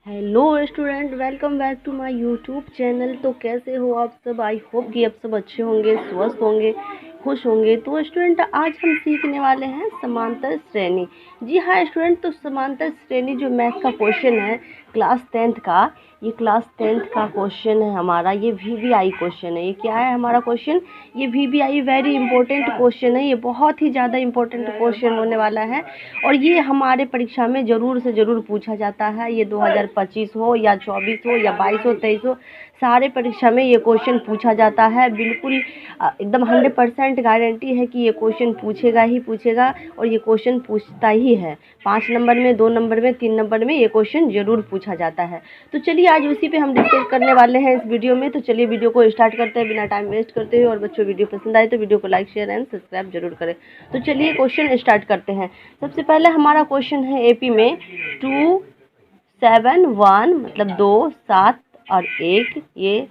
Hello student, welcome back to my YouTube channel. तो कैसे हो आप सब? आई होप कि आप सब अच्छे होंगे, स्वस्थ होंगे, खुश होंगे। तो स्टूडेंट, आज हम सीखने वाले हैं समांतर श्रेणी। जी हाँ स्टूडेंट, तो समांतर श्रेणी जो मैथ का क्वेश्चन है क्लास 10th का, ये क्लास 10th का क्वेश्चन है हमारा। ये वीवीआई क्वेश्चन है। ये क्या है हमारा क्वेश्चन? ये वीवीआई वेरी इंपॉर्टेंट क्वेश्चन है। ये बहुत ही ज़्यादा इंपॉर्टेंट क्वेश्चन होने वाला है और ये हमारे परीक्षा में ज़रूर से ज़रूर पूछा जाता है। ये 2025 हो या 24 हो या 22 हो 23 हो, सारे परीक्षा में ये क्वेश्चन पूछा जाता है। बिल्कुल एकदम 100% गारंटी है कि ये क्वेश्चन पूछेगा ही पूछेगा और ये क्वेश्चन पूछता ही है। 5 नंबर में, 2 नंबर में, 3 नंबर में ये क्वेश्चन ज़रूर पूछा जाता है। तो चलिए आज उसी पे हम डिस्कस करने वाले हैं इस वीडियो में। तो चलिए वीडियो को स्टार्ट करते हैं बिना टाइम वेस्ट करते हुए। और बच्चों, वीडियो पसंद आए तो वीडियो को लाइक, शेयर एंड सब्सक्राइब जरूर करें। तो चलिए क्वेश्चन स्टार्ट करते हैं। सबसे पहले हमारा क्वेश्चन है एपी में 2, 7, 1 मतलब 2, 7 और 1 ये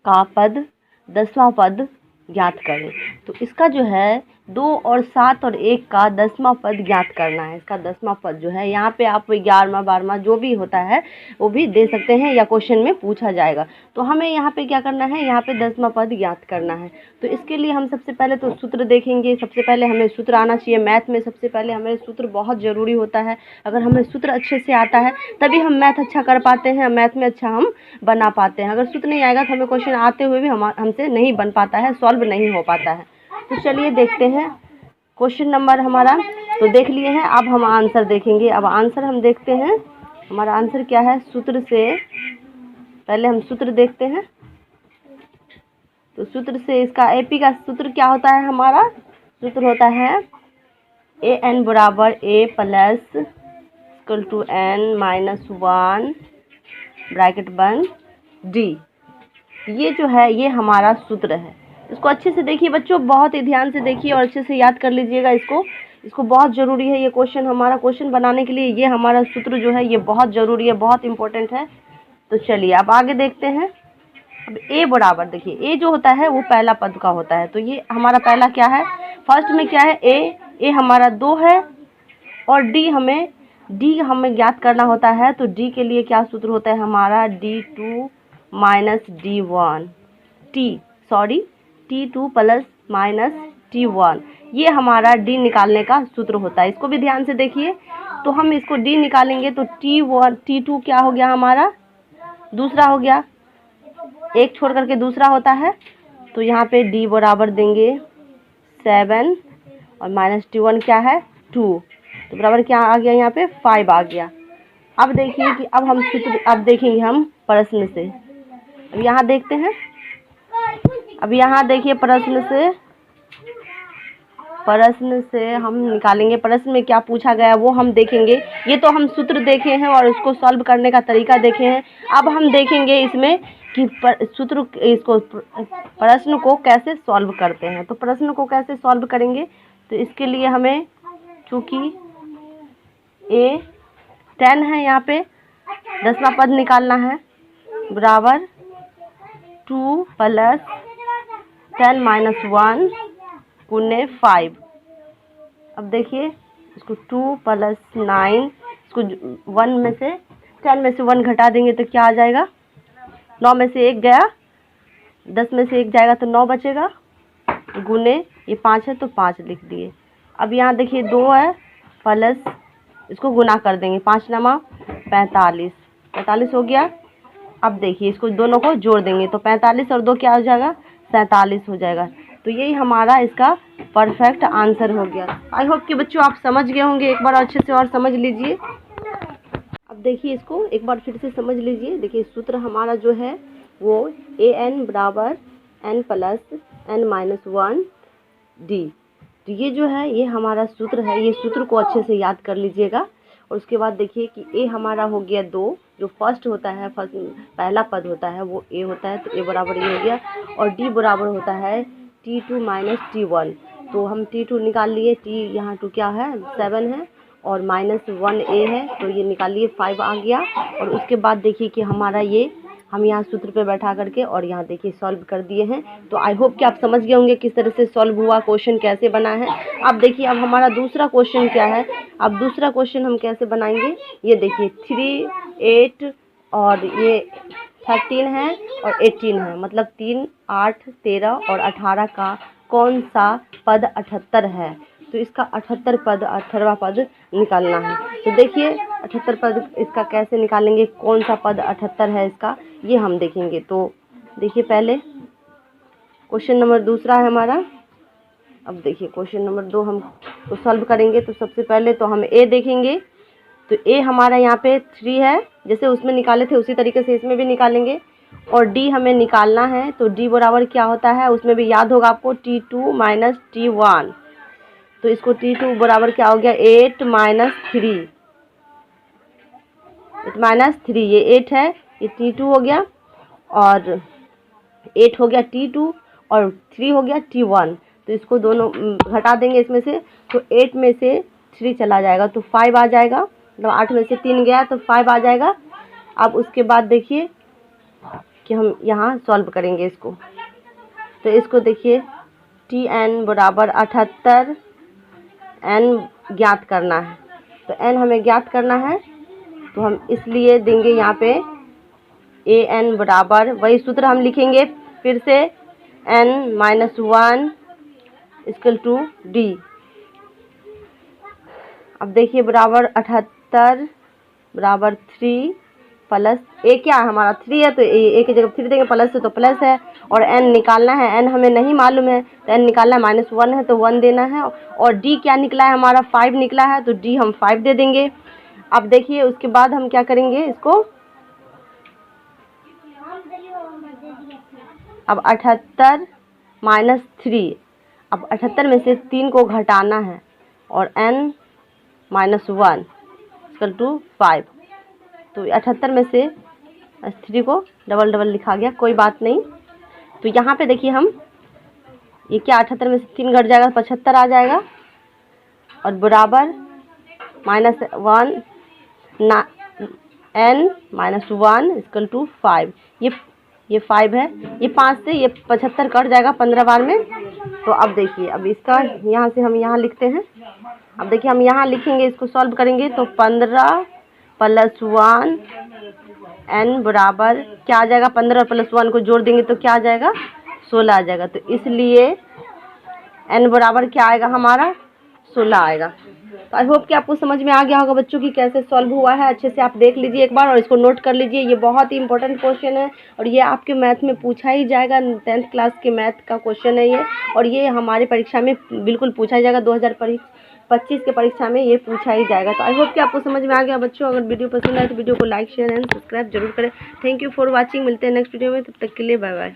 का पद 10वां पद ज्ञात करें। तो इसका जो है 2 और 7 और 1 का 10वां पद ज्ञात करना है। इसका 10वां पद जो है, यहाँ पे आप 11वां 12वां जो भी होता है वो भी दे सकते हैं या क्वेश्चन में पूछा जाएगा। तो हमें यहाँ पे क्या करना है, यहाँ पे 10वां पद ज्ञात करना है। तो इसके लिए हम सबसे पहले तो सूत्र देखेंगे। सबसे पहले हमें सूत्र आना चाहिए। मैथ में सबसे पहले हमें सूत्र बहुत ज़रूरी होता है। अगर हमें सूत्र अच्छे से आता है तभी हम मैथ अच्छा कर पाते हैं, मैथ में अच्छा हम बना पाते हैं। अगर सूत्र नहीं आएगा तो हमें क्वेश्चन आते हुए भी हमसे नहीं बन पाता है, सॉल्व नहीं हो पाता है। तो चलिए देखते हैं क्वेश्चन नंबर हमारा। तो देख लिए हैं, अब हम आंसर देखेंगे। अब आंसर हम देखते हैं हमारा आंसर क्या है। सूत्र से पहले हम सूत्र देखते हैं। तो सूत्र से इसका एपी का सूत्र क्या होता है? हमारा सूत्र होता है ए एन बराबर A plus equal to N minus 1 bracket बंद डी। ये जो है ये हमारा सूत्र है। इसको अच्छे से देखिए बच्चों, बहुत ही ध्यान से देखिए और अच्छे से याद कर लीजिएगा इसको बहुत ज़रूरी है। ये क्वेश्चन हमारा क्वेश्चन बनाने के लिए ये हमारा सूत्र जो है ये बहुत ज़रूरी है, बहुत इंपॉर्टेंट है। तो चलिए अब आगे देखते हैं। अब ए बराबर देखिए, ए जो होता है वो पहला पद का होता है। तो ये हमारा पहला क्या है, फर्स्ट में क्या है ए हमारा 2 है और डी हमें ज्ञात करना होता है। तो डी के लिए क्या सूत्र होता है हमारा, D2 minus D1 T2 plus minus T1। ये हमारा डी निकालने का सूत्र होता है। इसको भी ध्यान से देखिए। तो हम इसको डी निकालेंगे तो T2 क्या हो गया हमारा, दूसरा हो गया, एक छोड़ करके दूसरा होता है। तो यहाँ पे डी बराबर देंगे 7 और माइनस T1 क्या है 2। तो बराबर क्या आ गया, यहाँ पे 5 आ गया। अब देखिए कि अब हम सूत्र अब देखेंगे हम प्रश्न से। अब यहाँ देखते हैं। अब यहाँ देखिए प्रश्न से हम निकालेंगे। प्रश्न में क्या पूछा गया वो हम देखेंगे। ये तो हम सूत्र देखे हैं और उसको सॉल्व करने का तरीका देखे हैं। अब हम देखेंगे इसमें कि प्रश्न को कैसे सॉल्व करते हैं। तो प्रश्न को कैसे सॉल्व करेंगे, तो इसके लिए हमें चूँकि ए 10 है, यहाँ पे 10वां पद निकालना है बराबर 2 प्लस 10 माइनस 1 गुने 5। अब देखिए इसको 2 प्लस 9, इसको 1 में से 10 में से 1 घटा देंगे तो क्या आ जाएगा, 9 में से 1 गया, 10 में से 1 जाएगा तो 9 बचेगा, गुने ये 5 है तो 5 लिख दिए। अब यहाँ देखिए 2 है प्लस, इसको गुना कर देंगे, 5 नमा 45 हो गया। अब देखिए इसको दोनों को जोड़ देंगे तो 45 और 2 क्या हो जाएगा, 47 हो जाएगा। तो यही हमारा इसका परफेक्ट आंसर हो गया। आई होप कि बच्चों आप समझ गए होंगे। एक बार अच्छे से और समझ लीजिए। अब देखिए इसको एक बार फिर से समझ लीजिए। देखिए सूत्र हमारा जो है वो ए एन बराबर n plus n minus 1 d. तो ये जो है ये हमारा सूत्र है। ये सूत्र को अच्छे से याद कर लीजिएगा। और उसके बाद देखिए कि ए हमारा हो गया 2, जो फर्स्ट होता है, पहला पद होता है वो ए होता है। तो ए बराबर ये हो गया। और डी बराबर होता है T2 माइनस T1। तो हम T2 निकाल लिए, टी यहाँ 2 क्या है 7 है और माइनस 1 ए है, तो ये निकाल लिए 5 आ गया। और उसके बाद देखिए कि हमारा ये हम यहाँ सूत्र पे बैठा करके और यहाँ देखिए सॉल्व कर दिए हैं। तो आई होप कि आप समझ गए होंगे किस तरह से सॉल्व हुआ, क्वेश्चन कैसे बना है। अब देखिए अब हमारा दूसरा क्वेश्चन क्या है। अब दूसरा क्वेश्चन हम कैसे बनाएंगे, ये देखिए 3, 8 और ये 13 है और 18 है, मतलब 3, 8, 13 और 18 का कौन सा पद 78 है। तो इसका 78 पद 18वां पद निकालना है। तो देखिए 78 पद इसका कैसे निकालेंगे, कौन सा पद 78 है इसका, ये हम देखेंगे। तो देखिए पहले क्वेश्चन नंबर दूसरा है हमारा। अब देखिए क्वेश्चन नंबर 2 हम तो सॉल्व करेंगे। तो सबसे पहले तो हम ए देखेंगे। तो ए हमारा यहाँ पे 3 है, जैसे उसमें निकाले थे उसी तरीके से इसमें भी निकालेंगे। और डी हमें निकालना है। तो डी बराबर क्या होता है, उसमें भी याद होगा आपको, T2 माइनस T1। तो इसको T2 बराबर क्या हो गया, 8 माइनस 3, 8 माइनस 3, ये 8 है, ये T2 हो गया, और 8 हो गया T2 और 3 हो गया T1। तो इसको दोनों घटा देंगे इसमें से, तो 8 में से 3 चला जाएगा तो 5 आ जाएगा, मतलब 8 में से 3 गया तो 5 आ जाएगा। अब उसके बाद देखिए कि हम यहाँ सॉल्व करेंगे इसको। तो इसको देखिए Tn बराबर 78, n ज्ञात करना है। तो n हमें ज्ञात करना है, तो हम इसलिए देंगे यहाँ पे an बराबर, वही सूत्र हम लिखेंगे फिर से, n minus 1 equal to d। अब देखिए बराबर 78 बराबर 3 प्लस ए, क्या है हमारा 3 है तो ए की जगह 3 देंगे, प्लस है तो प्लस है, और n निकालना है, n हमें नहीं मालूम है तो n निकालना है, -1 है तो 1 देना है, और d क्या निकला है हमारा 5 निकला है, तो d हम 5 दे देंगे। अब देखिए उसके बाद हम क्या करेंगे इसको, अब 78 माइनस 3, अब 78 में से 3 को घटाना है, और n माइनस 1 इक्वल टू 5। तो 78 में से 3 को डबल डबल लिखा गया, कोई बात नहीं। तो यहाँ पे देखिए हम ये क्या, 78 में से 3 घट जाएगा 75 आ जाएगा, और बराबर -1 n माइनस 1 इक्वल टू 5। ये 5 है, ये 5 से ये 75 कट जाएगा 15 बार में। तो अब देखिए, अब इसका यहाँ से हम यहाँ लिखते हैं। अब देखिए हम यहाँ लिखेंगे, इसको सॉल्व करेंगे तो 15 प्लस 1 n बराबर क्या आ जाएगा, 15 और प्लस 1 को जोड़ देंगे तो क्या आ जाएगा, 16 आ जाएगा। तो इसलिए n बराबर क्या आएगा हमारा, 16 आएगा। तो आई होप कि आपको समझ में आ गया होगा बच्चों की कैसे सॉल्व हुआ है। अच्छे से आप देख लीजिए एक बार और इसको नोट कर लीजिए, ये बहुत ही इंपॉर्टेंट क्वेश्चन है और ये आपके मैथ में पूछा ही जाएगा। 10th क्लास के मैथ का क्वेश्चन है ये, और ये हमारी परीक्षा में बिल्कुल पूछा ही जाएगा। 2025 के परीक्षा में ये पूछा ही जाएगा। तो आई होप कि आपको समझ में आ गया बच्चों। अगर वीडियो पसंद आए तो वीडियो को लाइक शेयर एंड सब्सक्राइब जरूर करें। Thank you for watching. मिलते हैं नेक्स्ट वीडियो में, तब तक के लिए बाय बाय।